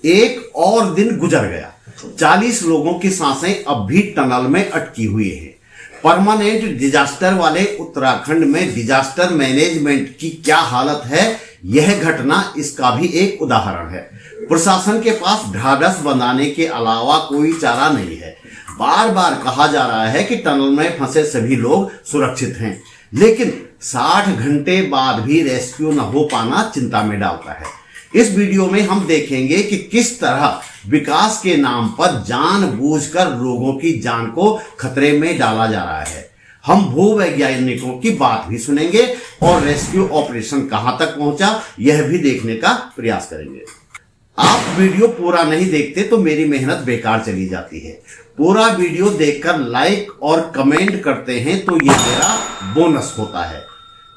एक और दिन गुजर गया। 40 लोगों की सांसें अब भी टनल में अटकी हुई हैं। परमानेंट डिजास्टर वाले उत्तराखंड में डिजास्टर मैनेजमेंट की क्या हालत है, यह घटना इसका भी एक उदाहरण है। प्रशासन के पास ढाढ़स बंधाने के अलावा कोई चारा नहीं है। बार बार कहा जा रहा है कि टनल में फंसे सभी लोग सुरक्षित हैं, लेकिन 60 घंटे बाद भी रेस्क्यू न हो पाना चिंता में डालता है। इस वीडियो में हम देखेंगे कि किस तरह विकास के नाम पर जानबूझकर लोगों की जान को खतरे में डाला जा रहा है। हम भूवैज्ञानिकों की बात भी सुनेंगे और रेस्क्यू ऑपरेशन कहां तक पहुंचा, यह भी देखने का प्रयास करेंगे। आप वीडियो पूरा नहीं देखते तो मेरी मेहनत बेकार चली जाती है। पूरा वीडियो देखकर लाइक और कमेंट करते हैं तो ये मेरा बोनस होता है।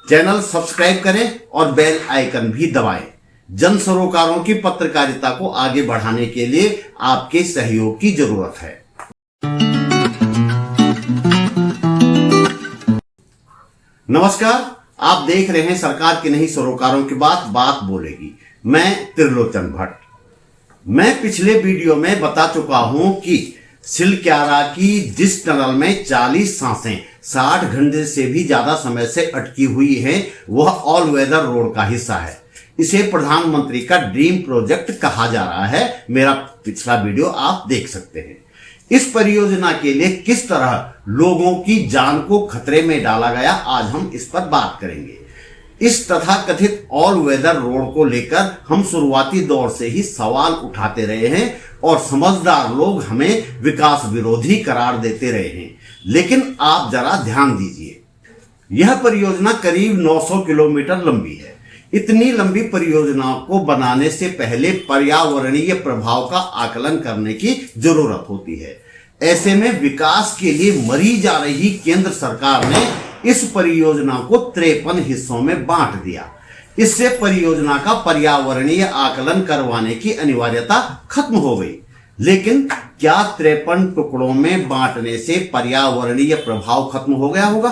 चैनल सब्सक्राइब करें और बेल आइकन भी दबाएं। जन सरोकारों की पत्रकारिता को आगे बढ़ाने के लिए आपके सहयोग की जरूरत है। नमस्कार, आप देख रहे हैं सरकार की नहीं सरोकारों की बात बोलेगी। मैं त्रिलोचन भट्ट। मैं पिछले वीडियो में बता चुका हूं कि सिलक्यारा की जिस टनल में 40 सांसें 60 घंटे से भी ज्यादा समय से अटकी हुई हैं, वह ऑल वेदर रोड का हिस्सा है। इसे प्रधानमंत्री का ड्रीम प्रोजेक्ट कहा जा रहा है। मेरा पिछला वीडियो आप देख सकते हैं। इस परियोजना के लिए किस तरह लोगों की जान को खतरे में डाला गया, आज हम इस पर बात करेंगे। इस तथाकथित ऑल वेदर रोड को लेकर हम शुरुआती दौर से ही सवाल उठाते रहे हैं और समझदार लोग हमें विकास विरोधी करार देते रहे हैं। लेकिन आप जरा ध्यान दीजिए, यह परियोजना करीब 900 किलोमीटर लंबी है। इतनी लंबी परियोजना को बनाने से पहले पर्यावरणीय प्रभाव का आकलन करने की जरूरत होती है। ऐसे में विकास के लिए मरी जा रही केंद्र सरकार ने इस परियोजना को 53 हिस्सों में बांट दिया। इससे परियोजना का पर्यावरणीय आकलन करवाने की अनिवार्यता खत्म हो गई। लेकिन क्या 53 टुकड़ों में बांटने से पर्यावरणीय प्रभाव खत्म हो गया होगा?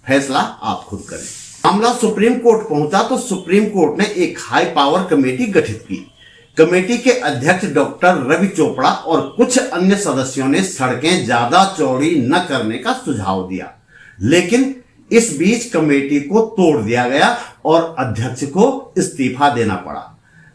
फैसला आप खुद करें। मामला सुप्रीम कोर्ट पहुंचा तो सुप्रीम कोर्ट ने एक हाई पावर कमेटी गठित की। कमेटी के अध्यक्ष डॉक्टर रवि चोपड़ा और कुछ अन्य सदस्यों ने सड़कें ज्यादा चौड़ी न करने का सुझाव दिया, लेकिन इस बीच कमेटी को तोड़ दिया गया और अध्यक्ष को इस्तीफा देना पड़ा।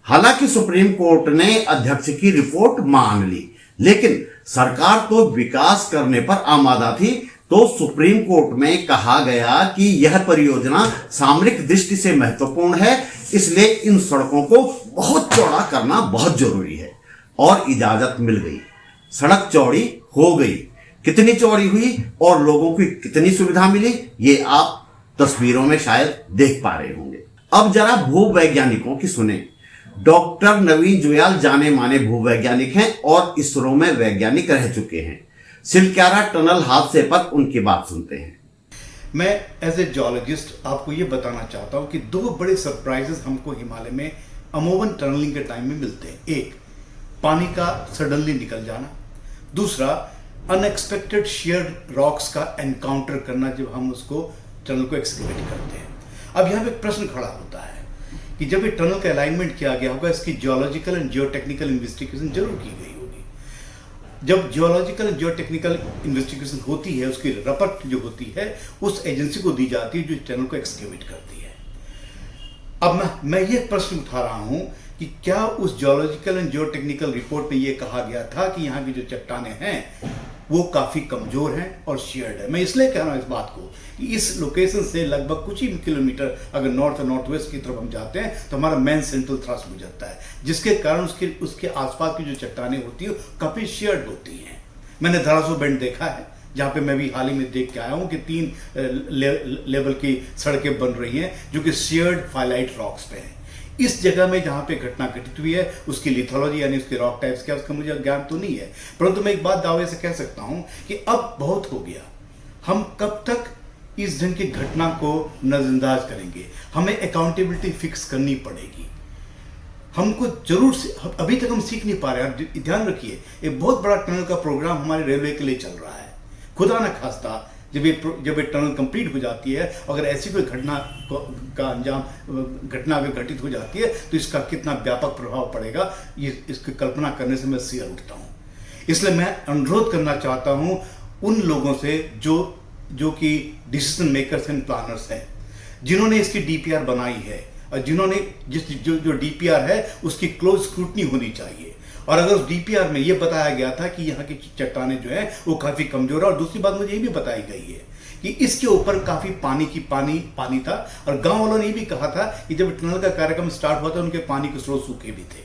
हालांकि सुप्रीम कोर्ट ने अध्यक्ष की रिपोर्ट मान ली, लेकिन सरकार तो विकास करने पर आमादा थी। तो सुप्रीम कोर्ट में कहा गया कि यह परियोजना सामरिक दृष्टि से महत्वपूर्ण है, इसलिए इन सड़कों को बहुत चौड़ा करना बहुत जरूरी है, और इजाजत मिल गई। सड़क चौड़ी हो गई। कितनी चौड़ी हुई और लोगों को कितनी सुविधा मिली, ये आप तस्वीरों में शायद देख पा रहे होंगे। अब जरा भूवैज्ञानिकों की सुने। डॉक्टर नवीन जुयाल जाने माने भूवैज्ञानिक हैं और इसरो में वैज्ञानिक रह चुके हैं। सिलक्यारा टनल हादसे पर उनकी बात सुनते हैं। मैं एज ए जियोलॉजिस्ट आपको ये बताना चाहता हूँ कि दो बड़े सरप्राइजेस हमको हिमालय में अमूमन टनलिंग के टाइम में मिलते हैं। एक, पानी का सडनली निकल जाना। दूसरा, अनएक्सपेक्टेड शेयर रॉक्स का एनकाउंटर करना जब हम उसको टनल को एक्सकेवेट करते हैं। अब यहाँ पे प्रश्न खड़ा होता है कि जब ये टनल का अलाइनमेंट किया गया होगा, इसकी जियोलॉजिकल एंड जियोटेक्निकल इन्वेस्टिगेशन जरूर की गई होगी। जब जियोलॉजिकल एंड जियोटेक्निकल इन्वेस्टिगेशन होती है, उसकी रिपोर्ट जो होती है उस एजेंसी को दी जाती है जो टनल को एक्सकेवेट करती है। अब मैं ये प्रश्न उठा रहा हूं कि क्या उस जियोलॉजिकल एंड जियोटेक्निकल रिपोर्ट में ये कहा गया था कि यहाँ की जो चट्टानें हैं वो काफी कमजोर हैं और शेयर्ड है। मैं इसलिए कह रहा हूं इस बात को कि इस लोकेशन से लगभग कुछ ही किलोमीटर अगर नॉर्थ और नॉर्थ वेस्ट की तरफ हम जाते हैं तो हमारा मेन सेंट्रल थ्रस्ट गुजरता है, जिसके कारण उसके आसपास की जो चट्टानें होती है काफी शेयर्ड होती हैं। मैंने धरासू बेंड देखा है, जहाँ पे मैं भी हाल ही में देख के आया हूँ कि 3 लेवल की सड़कें बन रही हैं जो कि शेयर्ड फाइलाइट रॉक्स पे हैं। इस जगह में जहां पे घटना घटित हुई है उसकी लिथोलॉजी यानी उसके रॉक टाइप्स क्या, उसका मुझे ज्ञान तो नहीं है, परंतु मैं एक बात दावे से कह सकता हूं कि अब बहुत हो गया। हम कब तक इस ढंग की घटना को नजरअंदाज करेंगे? हमें अकाउंटेबिलिटी फिक्स करनी पड़ेगी। हमको जरूर अभी तक हम सीख नहीं पा रहे हैं। ध्यान रखिए, एक बहुत बड़ा टनल का प्रोग्राम हमारे रेलवे के लिए चल रहा है। खुदा न खास्ता जब ये टनल कंप्लीट हो जाती है, अगर ऐसी कोई घटना अगर घटित हो जाती है तो इसका कितना व्यापक प्रभाव पड़ेगा, ये इसकी कल्पना करने से मैं सिर उठता हूँ। इसलिए मैं अनुरोध करना चाहता हूँ उन लोगों से जो कि डिसीजन मेकर्स एंड प्लानर्स हैं, जिन्होंने इसकी डीपीआर बनाई है और जिन्होंने जो डीपीआर है उसकी क्लोज स्क्रूटनी होनी चाहिए। और अगर उस डीपीआर में ये बताया गया था कि यहाँ की चट्टानें जो है वो काफी कमजोर है, और दूसरी बात मुझे ये भी बताई गई है कि इसके ऊपर काफी पानी था, और गांव वालों ने ये भी कहा था कि जब टनल का कार्यक्रम स्टार्ट हुआ था उनके पानी के स्रोत सूखे भी थे।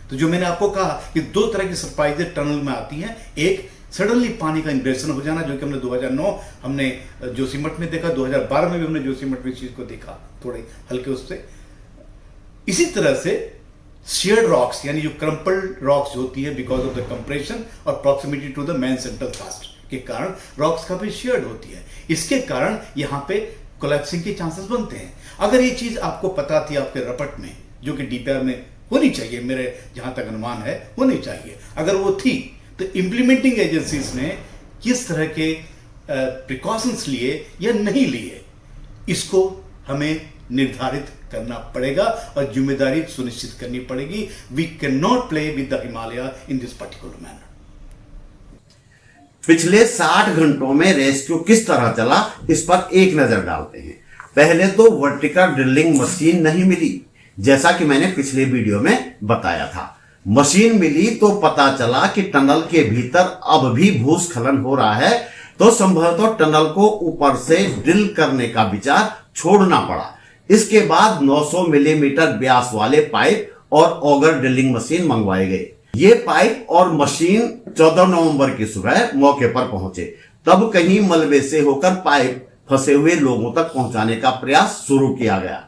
तो जो मैंने आपको कहा कि दो तरह की सरप्राइजेज टनल में आती हैं, एक सडनली पानी का इन्वेशन हो जाना, जो कि हमने 2009 हमने जोशीमठ में देखा, 2012 में भी हमने जोशीमठ में इस चीज को देखा थोड़े हल्के उससे। इसी तरह से शेयर्ड रॉक्स यानी जो क्रम्पल्ड रॉक्स होती है बिकॉज ऑफ द कंप्रेशन और proximity to the main central cast के कारण रॉक्स काफी शेयर्ड होती है, इसके कारण यहाँ पे कोलैप्सिंग के चांसेस बनते हैं। अगर ये चीज आपको पता थी आपके रपट में, जो कि डीपीआर में होनी चाहिए, मेरे जहां तक अनुमान है होनी चाहिए, अगर वो थी तो इंप्लीमेंटिंग एजेंसीज ने किस तरह के प्रिकॉशंस लिए या नहीं लिए, इसको हमें निर्धारित करना पड़ेगा और जिम्मेदारी सुनिश्चित करनी पड़ेगी। We can not play with the Himalaya in this particular manner. पिछले 60 घंटों में रेस्क्यू किस तरह चला, इस पर एक नजर डालते हैं। पहले तो वर्टिकल ड्रिलिंग मशीन नहीं मिली, जैसा कि मैंने पिछले वीडियो में बताया था। मशीन मिली तो पता चला कि टनल के भीतर अब भी भूस्खलन हो रहा है, तो संभवतः टनल को ऊपर से ड्रिल करने का विचार छोड़ना पड़ा। इसके बाद 900 मिलीमीटर व्यास वाले पाइप और ऑगर ड्रिलिंग मशीन मंगवाए गए। ये पाइप और मशीन 14 नवंबर की सुबह मौके पर पहुंचे। तब कहीं मलबे से होकर पाइप फंसे हुए लोगों तक पहुंचाने का प्रयास शुरू किया गया।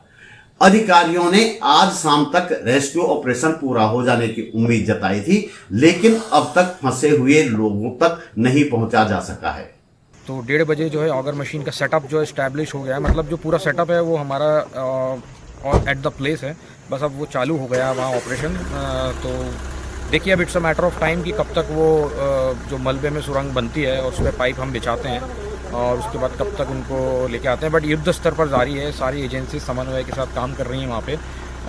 अधिकारियों ने आज शाम तक रेस्क्यू ऑपरेशन पूरा हो जाने की उम्मीद जताई थी, लेकिन अब तक फंसे हुए लोगों तक नहीं पहुंचा जा सका है। तो 1:30 बजे जो है ऑगर मशीन का सेटअप जो इस्टेब्लिश हो गया है, मतलब जो पूरा सेटअप है वो हमारा एट द प्लेस है, बस अब वो चालू हो गया वहाँ ऑपरेशन। तो देखिए अब it's a matter of time कि कब तक वो जो मलबे में सुरंग बनती है और उस पर पाइप हम बिछाते हैं और उसके बाद कब तक उनको लेके आते हैं। बट युद्ध स्तर पर जारी है, सारी एजेंसी समन्वय के साथ काम कर रही हैं वहाँ पे,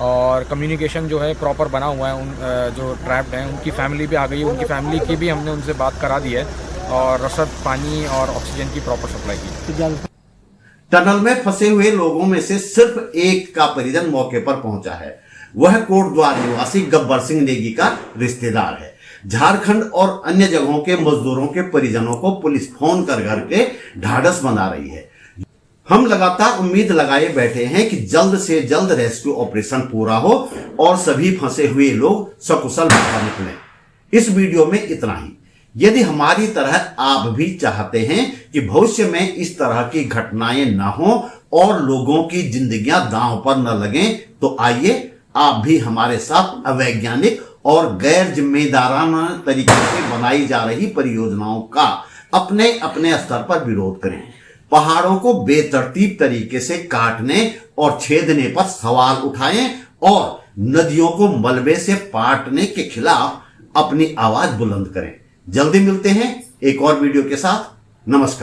और कम्युनिकेशन जो है प्रॉपर बना हुआ है। उन जो ट्रैप्ड हैं उनकी फैमिली भी आ गई है, उनकी फैमिली की भी हमने उनसे बात करा दी है, और रसद, पानी और ऑक्सीजन की प्रॉपर सप्लाई की। टनल में फंसे हुए लोगों में से सिर्फ एक का परिजन मौके पर पहुंचा है। वह कोटद्वार निवासी गब्बर सिंह नेगी का रिश्तेदार है। झारखंड और अन्य जगहों के मजदूरों के परिजनों को पुलिस फोन कर करके ढाढ़स बंधा रही है। हम लगातार उम्मीद लगाए बैठे हैं कि जल्द से जल्द रेस्क्यू ऑपरेशन पूरा हो और सभी फंसे हुए लोग सकुशल बाहर निकलें। इस वीडियो में इतना ही। यदि हमारी तरह आप भी चाहते हैं कि भविष्य में इस तरह की घटनाएं न हो और लोगों की जिंदगियां दांव पर न लगें, तो आइए आप भी हमारे साथ अवैज्ञानिक और गैर जिम्मेदाराना तरीके से बनाई जा रही परियोजनाओं का अपने अपने स्तर पर विरोध करें। पहाड़ों को बेतरतीब तरीके से काटने और छेदने पर सवाल उठाएं और नदियों को मलबे से पाटने के खिलाफ अपनी आवाज बुलंद करें। जल्दी मिलते हैं एक और वीडियो के साथ। नमस्कार।